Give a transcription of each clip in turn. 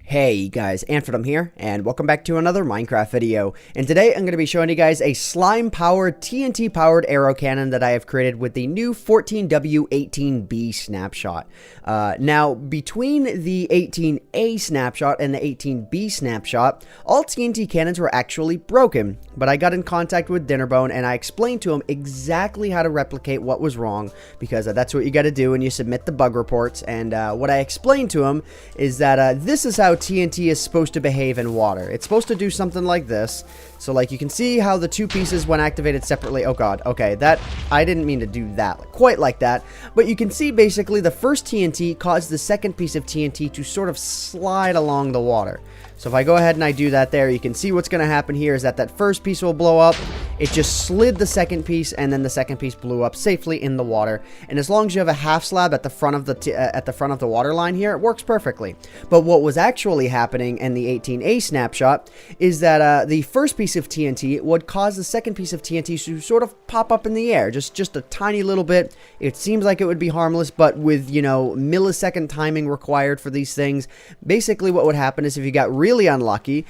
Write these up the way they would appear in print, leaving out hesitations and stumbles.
Hey guys, AntVenom here, and welcome back to another Minecraft video. And today I'm going to be showing you guys a slime-powered, TNT-powered arrow cannon that I have created with the new 14W18B snapshot. Now, between the 18A snapshot and the 18B snapshot, all TNT cannons were actually broken. But I got in contact with Dinnerbone, and I explained to him exactly how to replicate what was wrong, because that's what you got to do when you submit the bug reports. And what I explained to him is that this is how TNT is supposed to behave in water. It's supposed to do something like this. So like you can see how the two pieces when activated separately, oh god, okay, that, I didn't mean to do that quite like that, but you can see basically the first TNT caused the second piece of TNT to sort of slide along the water. So if I go ahead and I do that there, you can see what's going to happen here is that first piece will blow up. It just slid the second piece, and then the second piece blew up safely in the water. And as long as you have a half slab at the front of the water line here, it works perfectly. But what was actually happening in the 18A snapshot is that the first piece of TNT would cause the second piece of TNT to sort of pop up in the air, just a tiny little bit. It seems like it would be harmless, but with, you know, millisecond timing required for these things, basically what would happen is if you got really unlucky,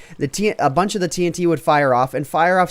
a bunch of the TNT would fire off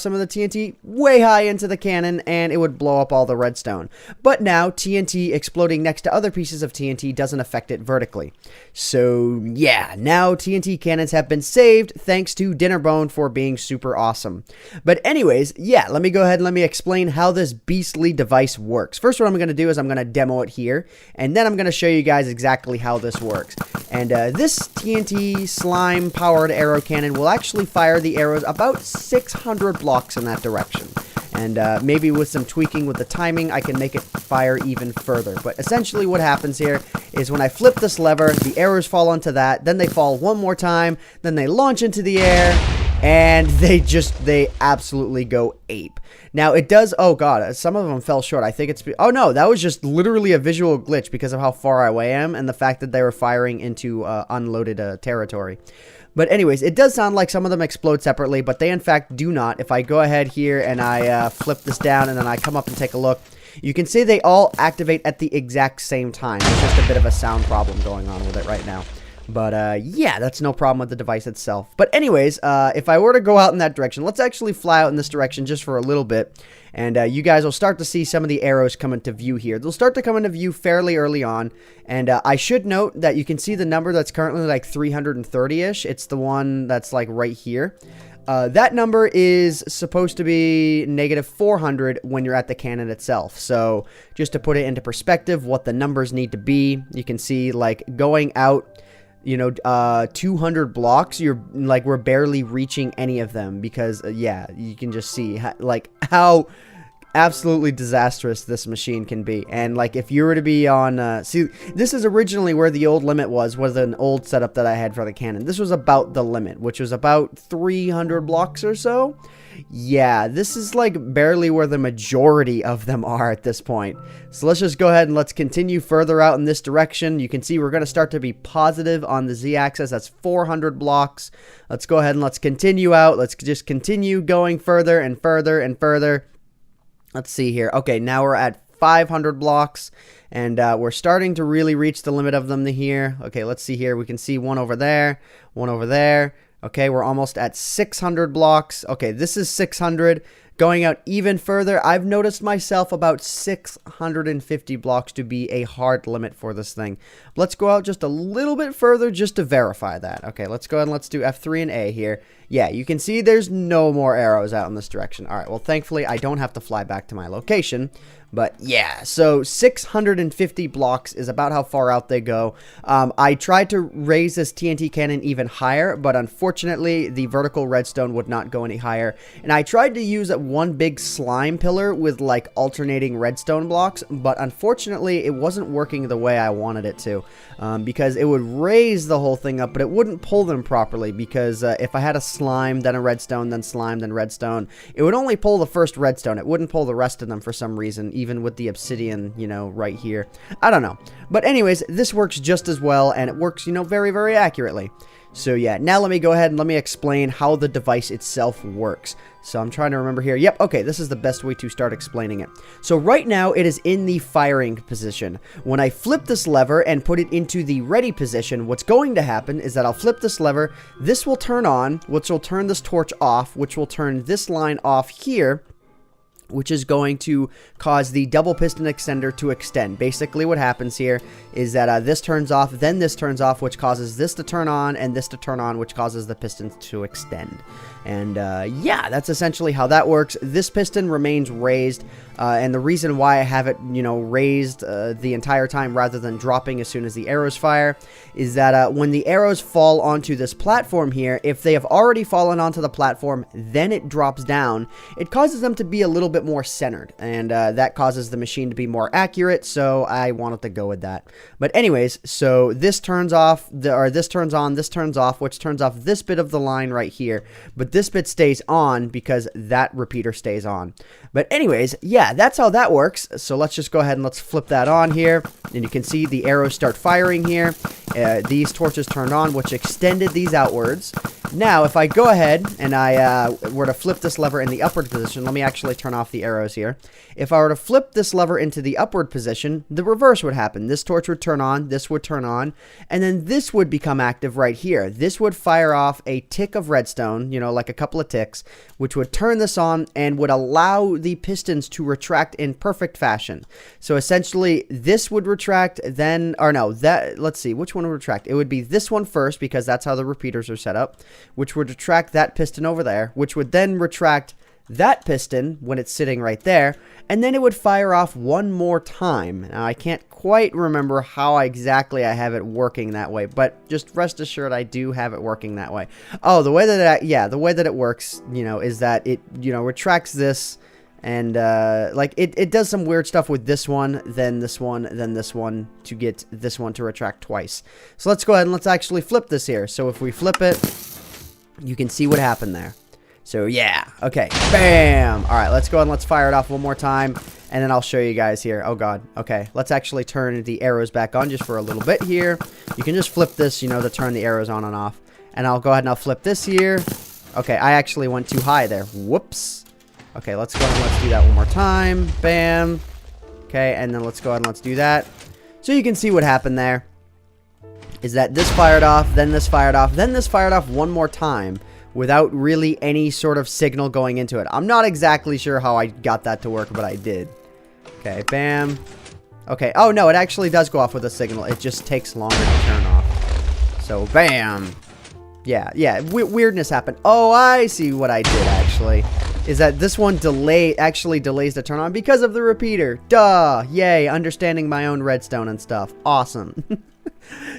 some of the TNT way high into the cannon, and it would blow up all the redstone. But now TNT exploding next to other pieces of TNT doesn't affect it vertically. So yeah, now TNT cannons have been saved thanks to Dinnerbone for being super awesome. But anyways, yeah, let me go ahead and let me explain how this beastly device works. First, what I'm going to do is I'm going to demo it here, and then I'm going to show you guys exactly how this works. And this TNT slime powered arrow cannon will actually fire the arrows about 600 blocks in that direction. And maybe with some tweaking with the timing, I can make it fire even further. But essentially what happens here is when I flip this lever, the arrows fall onto that, then they fall one more time, then they launch into the air, and they absolutely go ape. Now it does, oh god, some of them fell short. I think it's, oh no, that was just literally a visual glitch because of how far away I am and the fact that they were firing into unloaded territory. But anyways, it does sound like some of them explode separately, but they in fact do not. If I go ahead here and I flip this down and then I come up and take a look, you can see they all activate at the exact same time. There's just a bit of a sound problem going on with it right now. But yeah, that's no problem with the device itself. But anyways, if I were to go out in that direction, let's actually fly out in this direction just for a little bit. And you guys will start to see some of the arrows come into view here. They'll start to come into view fairly early on. And I should note that you can see the number that's currently like 330-ish. It's the one that's like right here. That number is supposed to be negative 400 when you're at the cannon itself. So just to put it into perspective, what the numbers need to be, you can see like going out, you know, 200 blocks, we're barely reaching any of them because, yeah, you can just see how absolutely disastrous this machine can be. And like if you were to be on see, this is originally where the old limit was an old setup that I had for the cannon. This was about the limit, which was about 300 blocks or so. Yeah, this is like barely where the majority of them are at this point. So let's just go ahead and let's continue further out in this direction. You can see we're going to start to be positive on the z-axis. That's 400 blocks. Let's go ahead and let's continue out. Let's just continue going further and further and further. Let's see here. Okay, now we're at 500 blocks, and we're starting to really reach the limit of them here. Okay, let's see here. We can see one over there, one over there. Okay, we're almost at 600 blocks. Okay, this is 600. Going out even further, I've noticed myself about 650 blocks to be a hard limit for this thing. Let's go out just a little bit further just to verify that. Okay, let's go ahead and let's do F3 and A here. Yeah, you can see there's no more arrows out in this direction. All right, well, thankfully, I don't have to fly back to my location. But yeah, so 650 blocks is about how far out they go. I tried to raise this TNT cannon even higher, but unfortunately, the vertical redstone would not go any higher. And I tried to use one big slime pillar with like alternating redstone blocks, but unfortunately, it wasn't working the way I wanted it to. Because it would raise the whole thing up, but it wouldn't pull them properly. Because if I had a slime, then a redstone, then slime, then redstone, it would only pull the first redstone. It wouldn't pull the rest of them for some reason, even with the obsidian, you know, right here. I don't know. But anyways, this works just as well, and it works, you know, very, very accurately. So yeah, now let me go ahead and let me explain how the device itself works. So I'm trying to remember here. Yep, okay, this is the best way to start explaining it. So right now, it is in the firing position. When I flip this lever and put it into the ready position, what's going to happen is that I'll flip this lever, this will turn on, which will turn this torch off, which will turn this line off here, which is going to cause the double piston extender to extend. Basically what happens here is that this turns off, then this turns off, which causes this to turn on, and this to turn on, which causes the pistons to extend. And yeah, that's essentially how that works. This piston remains raised, and the reason why I have it, you know, raised the entire time rather than dropping as soon as the arrows fire is that when the arrows fall onto this platform here, if they have already fallen onto the platform, then it drops down. It causes them to be a little bit more centered, and that causes the machine to be more accurate, so I wanted to go with that. But anyways, so this turns off, this turns on, this turns off, which turns off this bit of the line right here, but this bit stays on because that repeater stays on. But anyways, yeah, that's how that works. So let's just go ahead and let's flip that on here, and you can see the arrows start firing here. These torches turned on, which extended these outwards. Now, if I go ahead and I were to flip this lever in the upward position, let me actually turn off the arrows here. If I were to flip this lever into the upward position, the reverse would happen. This torch would turn on, this would turn on, and then this would become active right here. This would fire off a tick of redstone, you know, like a couple of ticks, which would turn this on and would allow the pistons to retract in perfect fashion. So essentially, this would retract, then, or no, that, let's see, which one would retract? It would be this one first, because that's how the repeaters are set up, which would retract that piston over there, which would then retract that piston when it's sitting right there, and then it would fire off one more time. Now, I can't quite remember how exactly I have it working that way, but just rest assured I do have it working that way. Oh, the way that the way that it works, you know, is that it, you know, retracts this, and like it does some weird stuff with this one, then this one, then this one, to get this one to retract twice. So let's go ahead and let's actually flip this here. So if we flip it, you can see what happened there. So yeah, okay, bam. All right, let's go and let's fire it off one more time, and then I'll show you guys here. Oh god, okay, let's actually turn the arrows back on just for a little bit here. You can just flip this, you know, to turn the arrows on and off. And I'll go ahead and I'll flip this here. Okay, I actually went too high there. Whoops. Okay, let's go ahead and let's do that one more time. Bam. Okay, and then let's go ahead and let's do that. So you can see what happened there is that this fired off, then this fired off, then this fired off one more time, without really any sort of signal going into it. I'm not exactly sure how I got that to work, but I did. Okay, bam. Okay, oh no, it actually does go off with a signal. It just takes longer to turn off. So, bam. Yeah, weirdness happened. Oh, I see what I did, actually. Is that this one actually delays the turn on because of the repeater. Duh! Yay, understanding my own redstone and stuff. Awesome.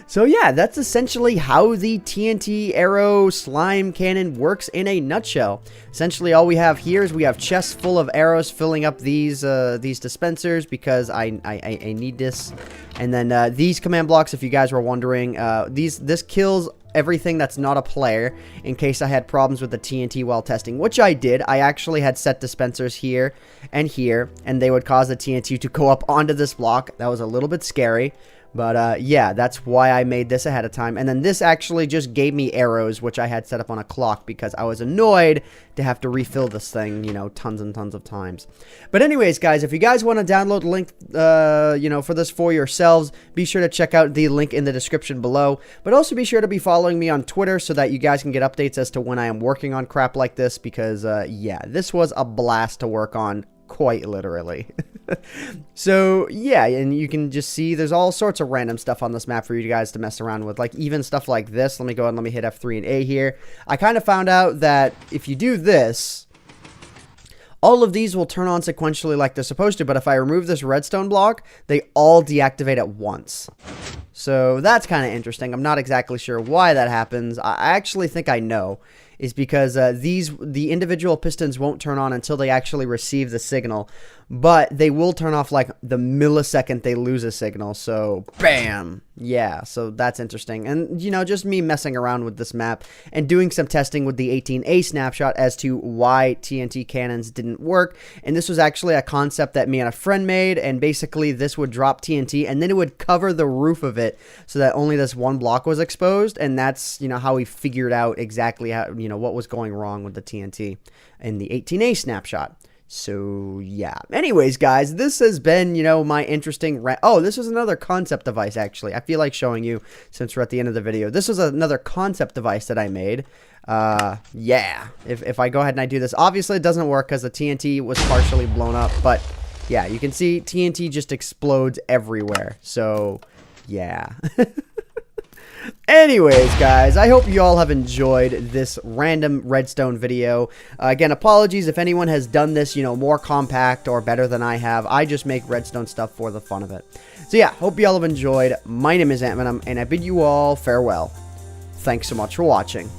So yeah, that's essentially how the TNT arrow slime cannon works in a nutshell. Essentially, all we have here is we have chests full of arrows filling up these dispensers because I need this. And then these command blocks, if you guys were wondering, this kills everything that's not a player in case I had problems with the TNT while testing, which I did. I actually had set dispensers here, and they would cause the TNT to go up onto this block. That was a little bit scary. But, yeah, that's why I made this ahead of time. And then this actually just gave me arrows, which I had set up on a clock because I was annoyed to have to refill this thing, you know, tons and tons of times. But anyways, guys, if you guys want to download the link, you know, for this for yourselves, be sure to check out the link in the description below. But also be sure to be following me on Twitter so that you guys can get updates as to when I am working on crap like this because, yeah, this was a blast to work on, quite literally. So yeah, and you can just see there's all sorts of random stuff on this map for you guys to mess around with, like even stuff like this. Let me go ahead and let me hit F3 and A here. I kind of found out that if you do this, all of these will turn on sequentially like they're supposed to, but if I remove this redstone block, they all deactivate at once. So that's kind of interesting. I'm not exactly sure why that happens. I actually think I know. Is because the individual pistons won't turn on until they actually receive the signal. but they will turn off like the millisecond they lose a signal. So bam. Yeah, so that's interesting. And, you know, just me messing around with this map and doing some testing with the 18A snapshot as to why TNT cannons didn't work. And this was actually a concept that me and a friend made, and basically this would drop TNT and then it would cover the roof of it so that only this one block was exposed. And that's, you know, how we figured out exactly how, you know, what was going wrong with the TNT in the 18A snapshot. So, yeah. Anyways, guys, this has been, you know, my interesting... Oh, this was another concept device, actually. I feel like showing you since we're at the end of the video. This was another concept device that I made. Yeah. If I go ahead and I do this, obviously it doesn't work because the TNT was partially blown up. But, yeah, you can see TNT just explodes everywhere. So, yeah. Anyways, guys, I hope you all have enjoyed this random redstone video. Again, apologies if anyone has done this, you know, more compact or better than I have. I just make redstone stuff for the fun of it. So yeah, hope you all have enjoyed. My name is AntVenom, and I bid you all farewell. Thanks so much for watching.